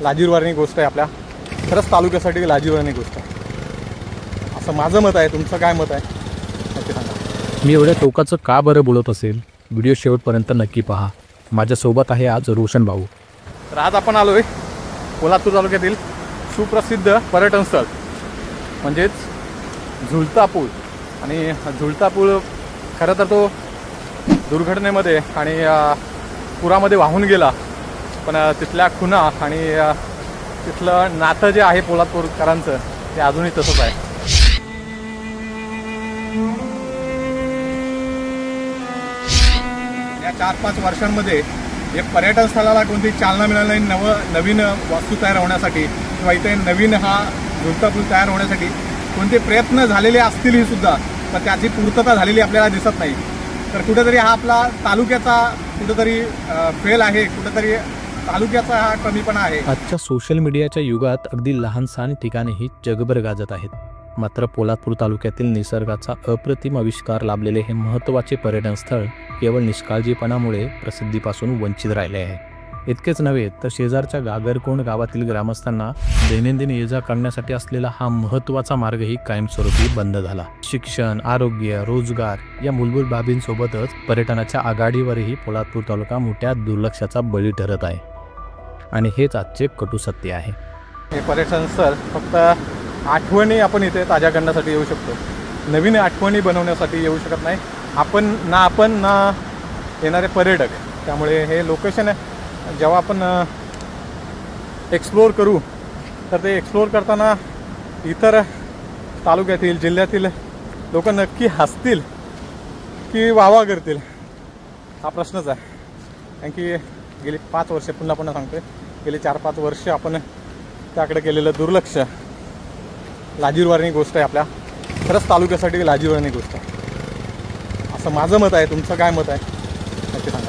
लाजिरवाणी गोष्ट आहे आपल्या, खरंच तालुक्यासाठी लाजिरवाणी गोष्ट आहे असं माझं मत आहे. तुमचं काय मत आहे नक्की सांगा. मी एवढ्या टोकाचं का बरं बोलत असेल, व्हिडिओ शेवटपर्यंत नक्की पहा. माझ्यासोबत आहे आज रोशन भाऊ. तर आज आपण आलो आहे पोलादपूर तालुक्यातील सुप्रसिद्ध पर्यटन स्थळ म्हणजेच झुलता पूल. आणि झुलता पूल खरं तर तो दुर्घटनेमध्ये आणि पुरामध्ये वाहून गेला, पण तिथल्या खुणा आणि तिथलं नातं जे आहे पोलादपूरकरांचं ते अजूनही तसंच आहे. या 4-5 वर्षांमध्ये या पर्यटन स्थळाला कोणती चालना मिळाली नाही. नवीन वास्तू तयार होण्यासाठी किंवा इथे नवीन हा झुलता पूल तयार होण्यासाठी कोणते प्रयत्न झालेले असतीलही सुद्धा, पण त्याची पूर्तता झालेली आपल्याला दिसत नाही. तर कुठेतरी हा आपला तालुक्याचा कुठेतरी फेल आहे, कुठेतरी तालुक्याचा हा कमीपणा आहे. आजच्या सोशल मीडियाच्या युगात अगदी लहान सहान ठिकाणेही जगभर गाजत आहेत. मात्र पोलादपूर तालुक्यातील निसर्गाचा अप्रतिम आविष्कार लाभलेले हे महत्त्वाचे पर्यटन स्थळ केवळ निष्काळजीपणामुळे प्रसिद्धीपासून वंचित राहिले आहे. इतकेच नव्हे तर शेजारच्या गागरकोंड गावातील ग्रामस्थांना दैनंदिन ये जा करण्यासाठी असलेला हा महत्त्वाचा मार्गही कायमस्वरूपी बंद झाला. शिक्षण, आरोग्य, रोजगार या मूलभूत बाबींसोबतच पर्यटनाच्या आघाडीवरही पोलादपूर तालुका मोठ्या दुर्लक्षाचा बळी ठरत आहे. आणि हेच आजचे कटू सत्य आहे. हे पर्यटन स्थळ फक्त आठवणी आपण इथे ताज्या करण्यासाठी येऊ शकतो, नवीन आठवणी बनवण्यासाठी येऊ शकत नाही. आपण ना येणारे पर्यटक. त्यामुळे हे लोकेशन जेव्हा आपण एक्सप्लोअर करू तर ते एक्सप्लोअर करताना इतर तालुक्यातील जिल्ह्यातील लोक नक्की हसतील की वावा करतील हा प्रश्नच आहे. कारण की गेली 5 वर्षे पुन्हा सांगतोय, गेली 4-5 वर्ष आपण त्याकडे केलेलं दुर्लक्ष लाजिरवाणी गोष्ट आहे आपल्या, खरंच तालुक्यासाठी लाजिरवाणी गोष्ट आहे असं माझं मत आहे. तुमचं काय मत आहे नक्की सांगा.